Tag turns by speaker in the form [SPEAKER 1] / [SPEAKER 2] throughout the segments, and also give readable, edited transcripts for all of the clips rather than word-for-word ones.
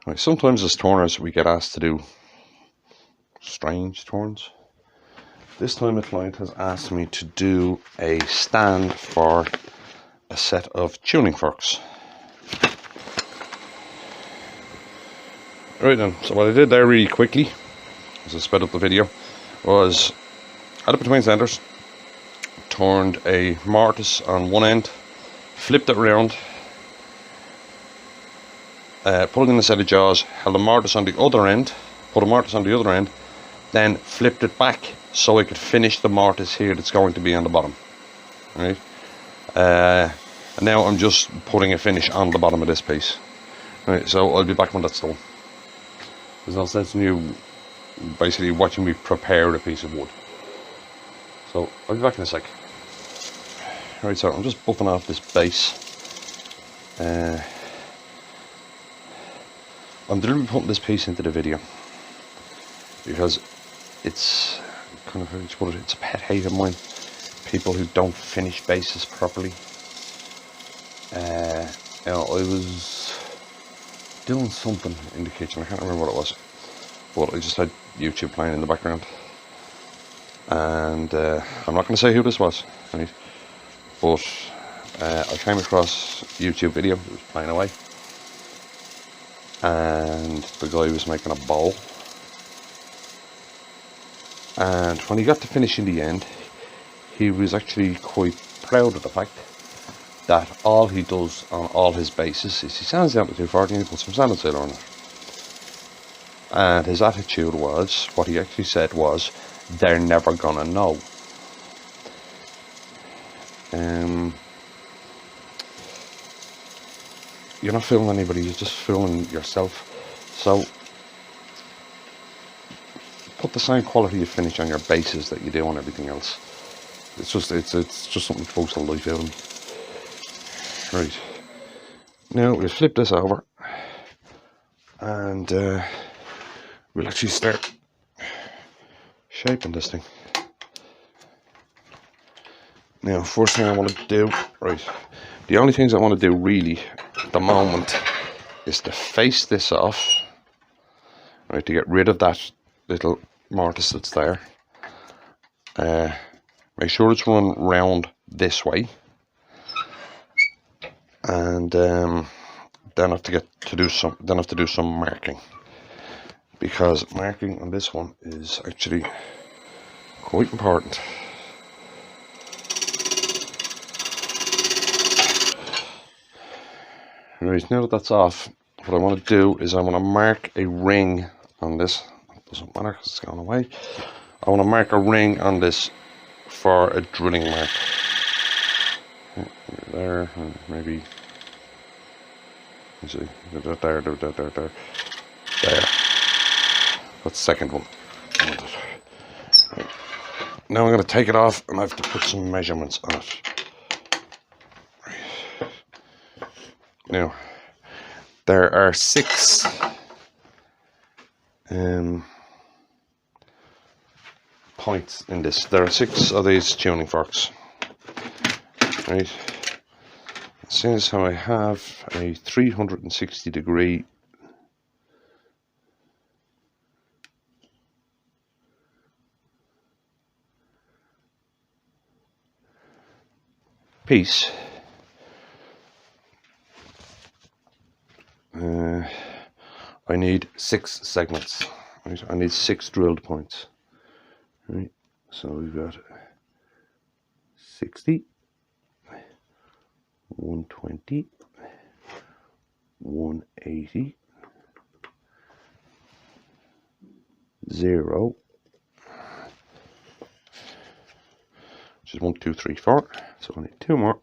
[SPEAKER 1] Right. Sometimes as turners we get asked to do strange turns. This time a client has asked me to do a stand for a set of tuning forks. Right then, so what I did there really quickly, as I sped up the video, was had it between centers, turned a mortise on one end, flipped it around, put it in a set of jaws, held a mortise on the other end, put a mortise on the other end, then flipped it back so I could finish the mortise here that's going to be on the bottom. Right? And now I'm just putting a finish on the bottom of this piece. Right, so I'll be back when that's done. There's no sense in you basically watching me prepare a piece of wood. So I'll be back in a sec. Right, so I'm just buffing off this base. I'm deliberately putting this piece into the video because it's kind of, how do you put it, it's a pet hate of mine. People who don't finish bases properly. You know, I was doing something in the kitchen, I can't remember what it was, but I just had YouTube playing in the background, and I'm not going to say who this was, right? But I came across a YouTube video, it was playing away, and the guy was making a bowl, and when he got to finish in the end, he was actually quite proud of the fact that all he does on all his bases is he sands down to 240 and he puts some sand and on it. And his attitude was, what he actually said was, they're never gonna know. You're not fooling anybody, you're just fooling yourself. So put the same quality of finish on your bases that you do on everything else. It's just something folks will life out of me. Right, now we'll flip this over and we'll actually start shaping this thing. Now, first thing I want to do, right, the only things I want to do really at the moment is to face this off, right, to get rid of that little mortise that's there. Make sure it's run round this way, and then have to do some marking, because marking on this one is actually quite important. Right, now that that's off, what I want to do is I want to mark a ring on this. It doesn't matter because it's gone away. I want to mark a ring on this for a drilling mark. There, maybe. Let's see, there. There. That's the second one. Right. Now I'm going to take it off and I have to put some measurements on it. Now, there are 6 points in this. There are 6 of these tuning forks. Right. Since how I have a 360-degree piece, I need 6 segments. Right? I need 6 drilled points. Right, so we've got 60, 120, 180, 0, which is 1, 2, 3, 4. So I need 2 more.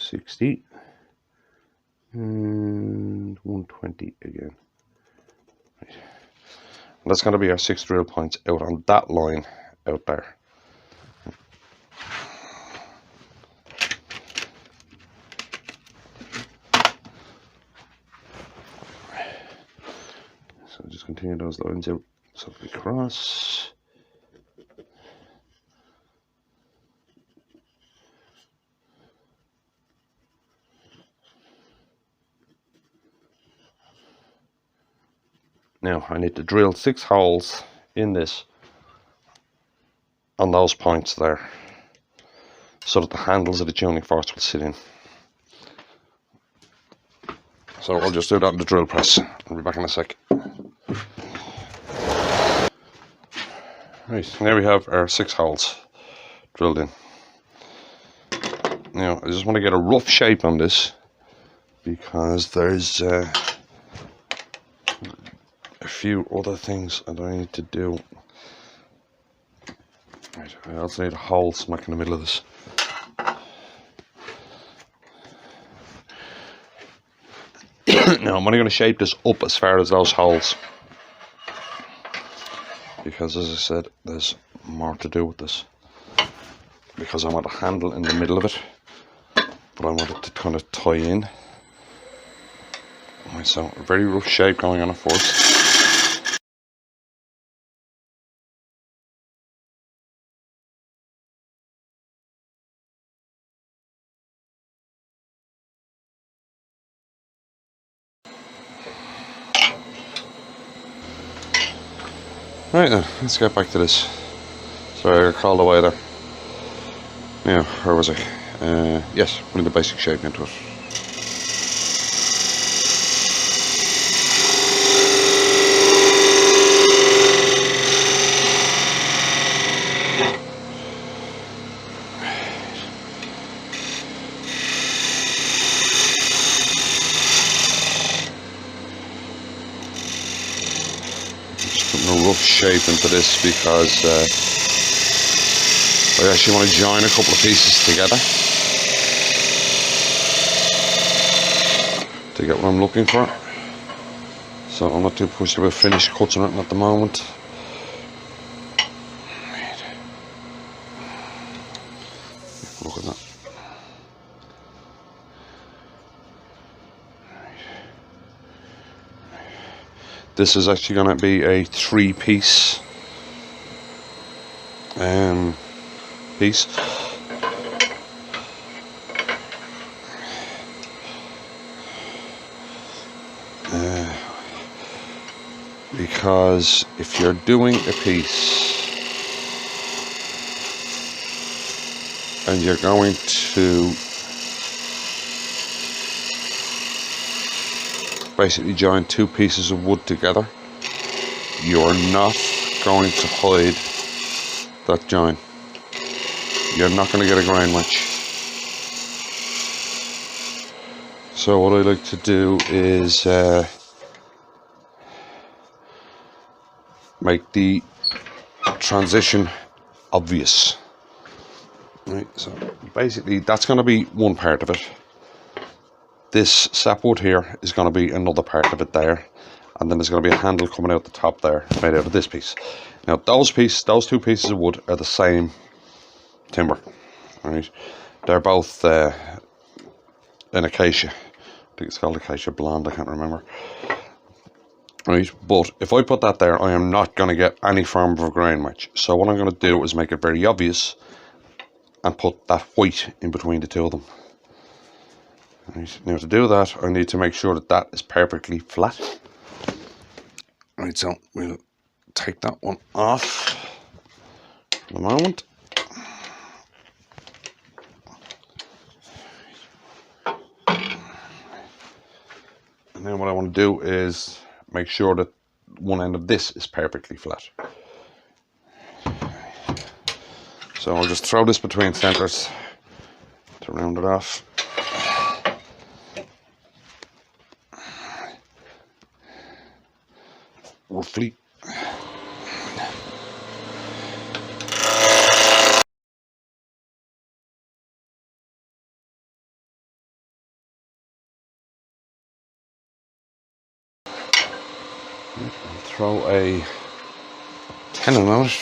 [SPEAKER 1] 60 and 120 again. Right. And that's going to be our 6 drill points out on that line out there. So just continue those lines out so we cross. Now I need to drill 6 holes in this on those points there, so that the handles of the tuning forks will sit in. So I'll just do that in the drill press. I'll be back in a sec. Right, now we have our 6 holes drilled in. Now I just want to get a rough shape on this, because there's a few other things that I need to do. Right, I also need a hole smack in the middle of this. Now I'm only going to shape this up as far as those holes, because as I said, there's more to do with this, because I want a handle in the middle of it, but I want it to kind of tie in. Right, so a very rough shape going on at first. Right then, let's get back to this. Sorry, I got called away there. Now, where was I? Yes, putting the basic shape into it. Rough shape into this, because I actually want to join a couple of pieces together to get what I'm looking for. So I'm not too pushed about finished cuts on it at the moment. Look at that. This is actually going to be a 3-piece piece. Because if you're doing a piece and you're going to basically join 2 pieces of wood together, you're not going to hide that join. You're not going to get a grain match. So what I like to do is make the transition obvious. Right, so basically that's going to be one part of it. This sapwood here is going to be another part of it there, and then there's going to be a handle coming out the top there, made out of this piece. Now those 2 pieces of wood are the same timber. Right, they're both an acacia. I think it's called acacia blonde, I can't remember. Right, but if I put that there, I am not going to get any form of a grain match. So what I'm going to do is make it very obvious and put that white in between the 2 of them. Right, now to do that, I need to make sure that that is perfectly flat. Right, so we'll take that one off for the moment. And then what I want to do is make sure that one end of this is perfectly flat. So I'll just throw this between centers to round it off. Roughly. I'll throw a tenon on it.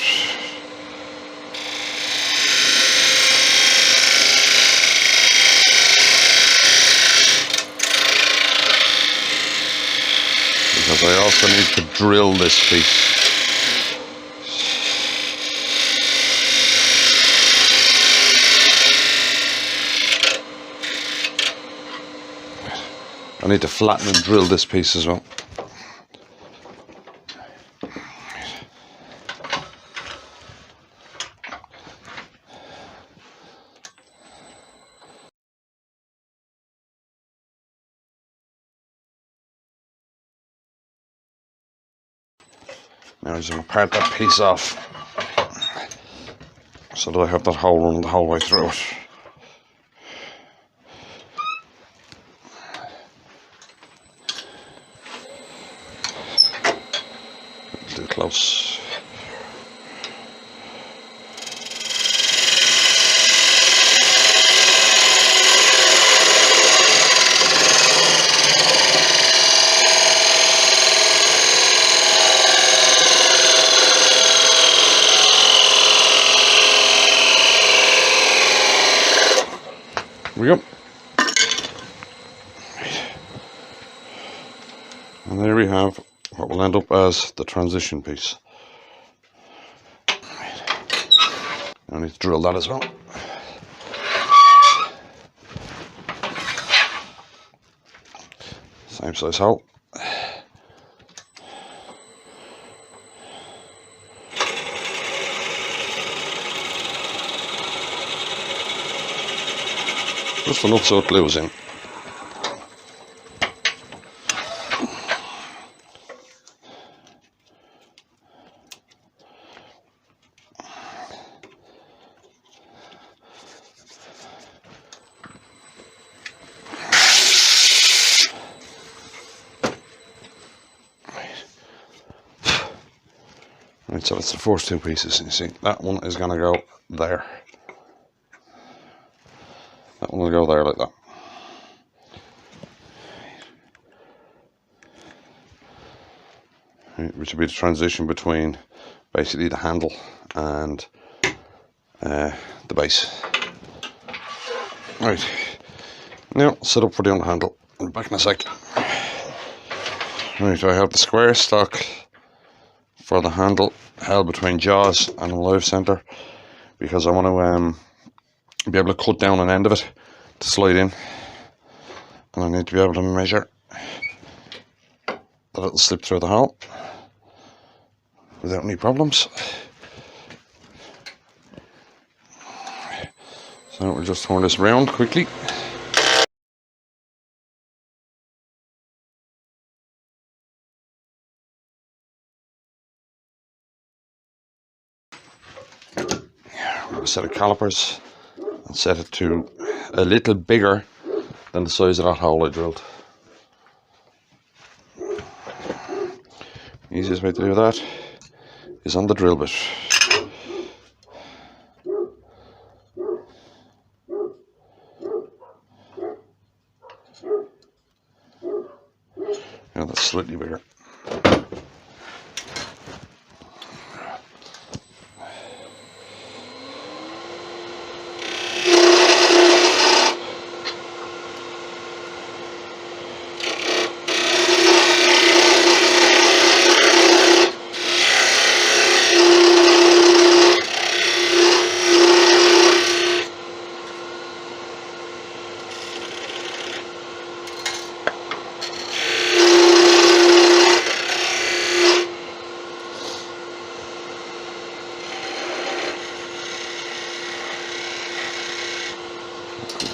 [SPEAKER 1] Because I also need to drill this piece. I need to flatten and drill this piece as well. Now I'm just going to part that piece off so that I have that hole running the whole way through it. A little close. Here we go. And there we have what will end up as the transition piece. I need to drill that as well. Same size hole. Just enough so it glues in. Right, so that's the first two pieces. You see, that one is going to go there. That one will go there like that. Right, which will be the transition between basically the handle and the base. Right, now set up for the handle. I'll be back in a sec. Right, I have the square stock for the handle held between jaws and the live center because I want to be able to cut down an end of it to slide in, and I need to be able to measure that it'll slip through the hole without any problems. So we'll just turn this around quickly. A set of calipers and set it to a little bigger than the size of that hole I drilled. Easiest way to do that is on the drill bit. Now that's slightly bigger.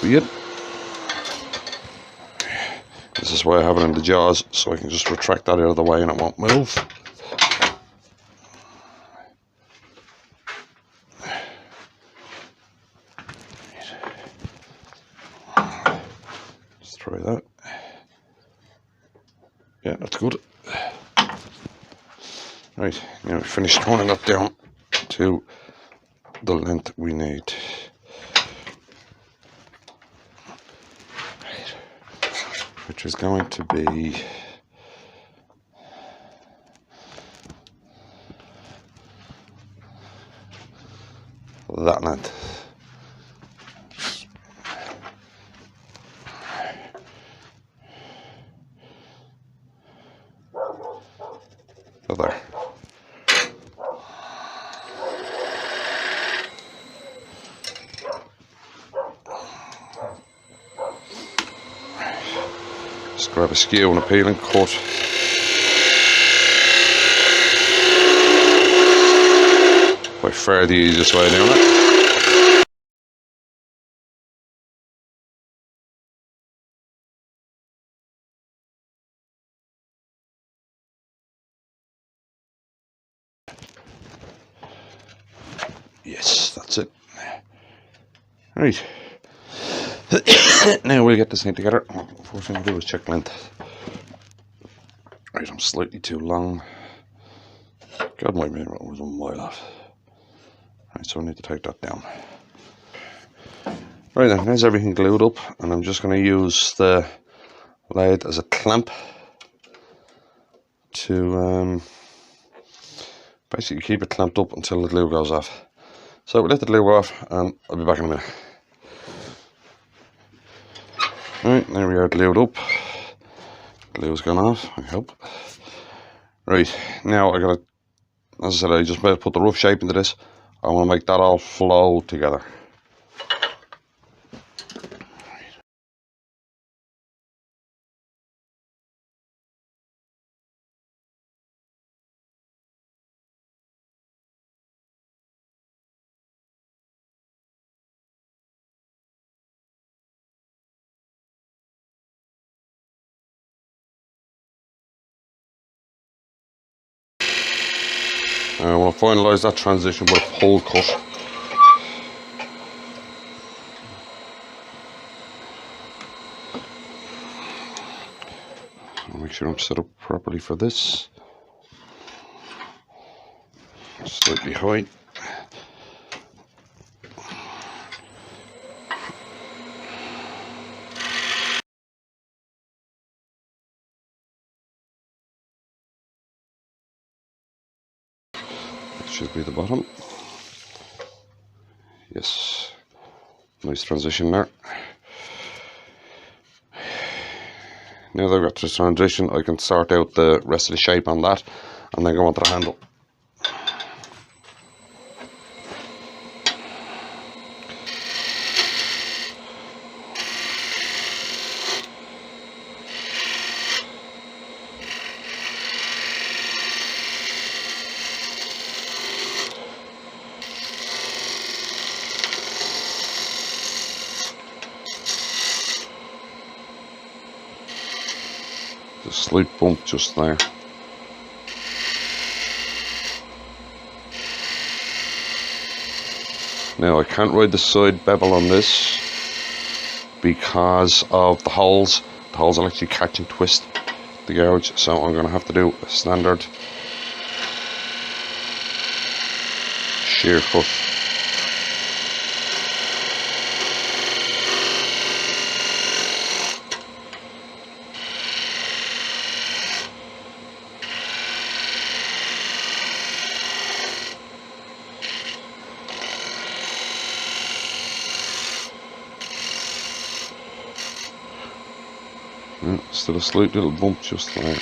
[SPEAKER 1] Be it. This is why I have it in the jaws, so I can just retract that out of the way and it won't move. Let's try that. Yeah, that's good. Right, now we finished turning that down to the length we need. Which is going to be that length. So there. Just grab a skew and a peel and cut. By far the easiest way of doing it. Yes, that's it. Right. Now we'll get this thing together. First thing to do is check length. Right, I'm slightly too long. God, my mirror was a mile off. Right, so I need to take that down. Right then, there's everything glued up, and I'm just going to use the lathe as a clamp to basically keep it clamped up until the glue goes off. So we'll let the glue off, and I'll be back in a minute. Right, there we are, glued up. Glue's gone off, I hope. Right, now I gotta, as I said, I just better put the rough shape into this. I want to make that all flow together. I want to finalise that transition with a pull cut. I'll make sure I'm set up properly for this. Slightly high. That should be the bottom. Yes. Nice transition there. Now that I've got this transition, I can sort out the rest of the shape on that and then go on to the handle. A slight bump just there. Now I can't ride the side bevel on this because of the holes. The holes will actually catch and twist the gouge, so I'm going to have to do a standard shear cut. Still a slight little bump just there.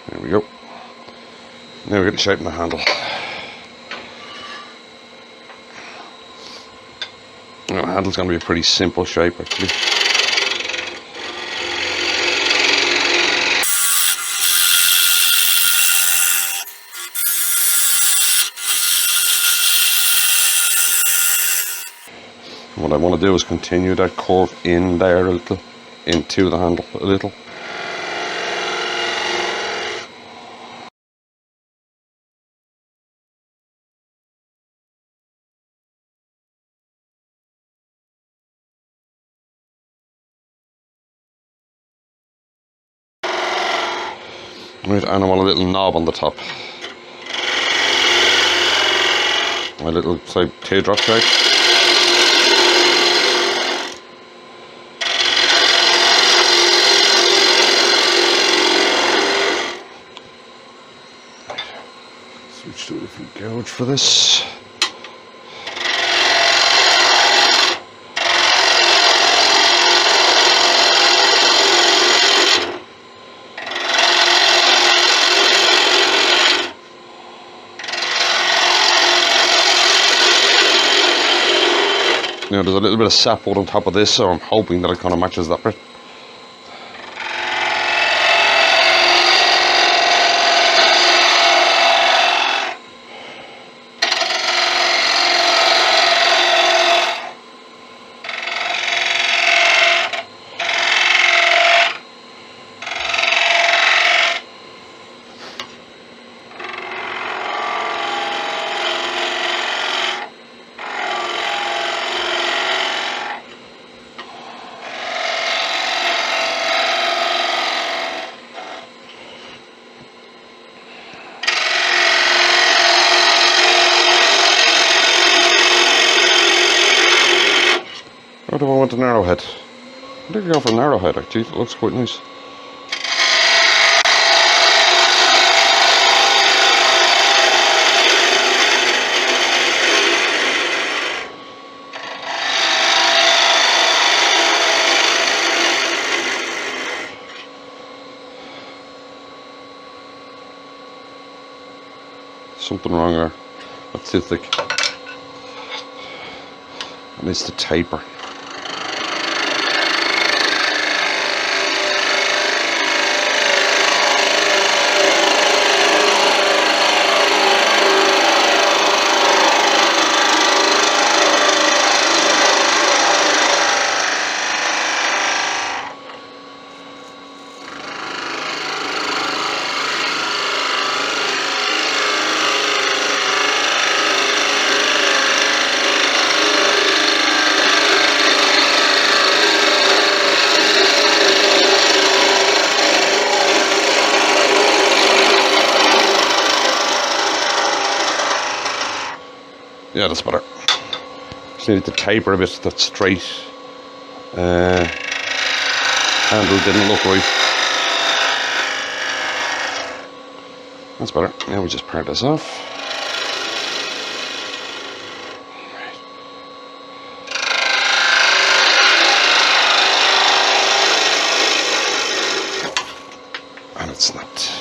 [SPEAKER 1] There we go. Now we get the shape in the handle. Now the handle's going to be a pretty simple shape actually. What I want to do is continue that curve in there a little, into the handle a little. Right, and I want a little knob on the top. My little type teardrop shape. Switch to a different gouge for this. Now there's a little bit of sapwood on top of this, so I'm hoping that it kind of matches that bit. an arrowhead. I think I go for an arrowhead actually, it looks quite nice. Something wrong there. That's too thick. It needs to taper. Yeah, that's better. Just needed to taper a bit. That straight handle didn't look right. That's better. Now we just part this off. And it's not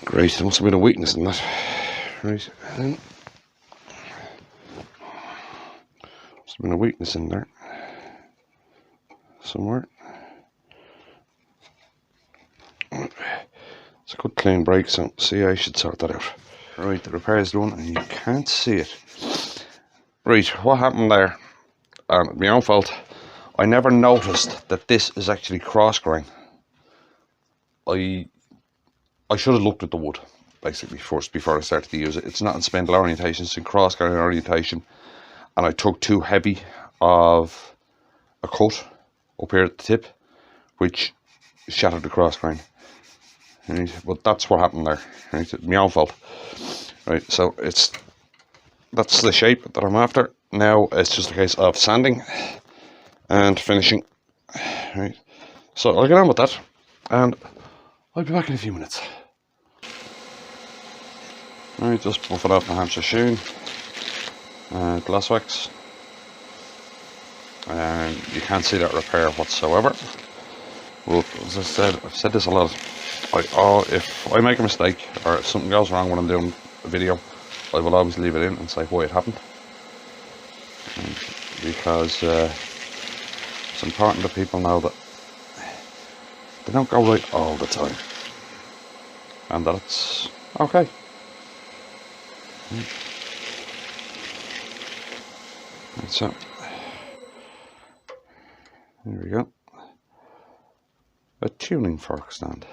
[SPEAKER 1] great. There must have been a weakness in that. Right, and there's been a weakness in there somewhere. It's a good clean break, so see, I should sort that out. Right, the repair is done and you can't see it. Right, what happened there, my own fault, I never noticed that this is actually cross grain. I should have looked at the wood basically first before I started to use it. It's not in spindle orientation, it's in cross grain orientation, and I took too heavy of a cut up here at the tip, which shattered the cross grain. Right, but that's what happened there. Right, it's my own fault. Right, so that's the shape that I'm after. Now it's just a case of sanding and finishing. Right, so I'll get on with that, and I'll be back in a few minutes. Right, just buff it off my Hampshire sheen and glass wax, and you can't see that repair whatsoever. But as I said, I've said this a lot. If I make a mistake or if something goes wrong when I'm doing a video, I will always leave it in and say why it happened, because it's important that people know that they don't go right all the time, and that it's okay. Right, so there we go. A tuning fork stand.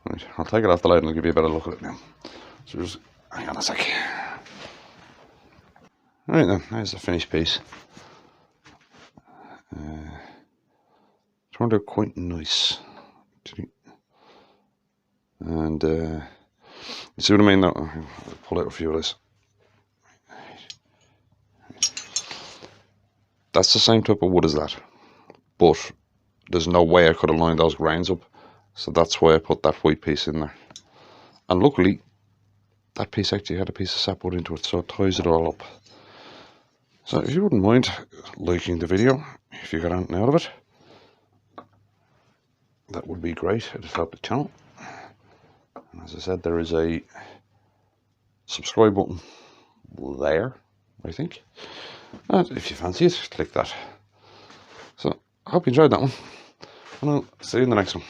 [SPEAKER 1] Right, I'll take it off the light and I'll give you a better look at it now. So just hang on a sec. Right then, there's the finished piece. Turned out quite nice. And you see what I mean? I'll pull out a few of this. That's the same type of wood as that, but there's no way I could have lined those grains up, so that's why I put that white piece in there. And luckily that piece actually had a piece of sapwood into it, so it ties it all up. So if you wouldn't mind liking the video, if you got anything out of it, that would be great. It'd help the channel. And as I said, there is a subscribe button there, I think, and if you fancy it, click that. So I hope you enjoyed that one, and I'll see you in the next one.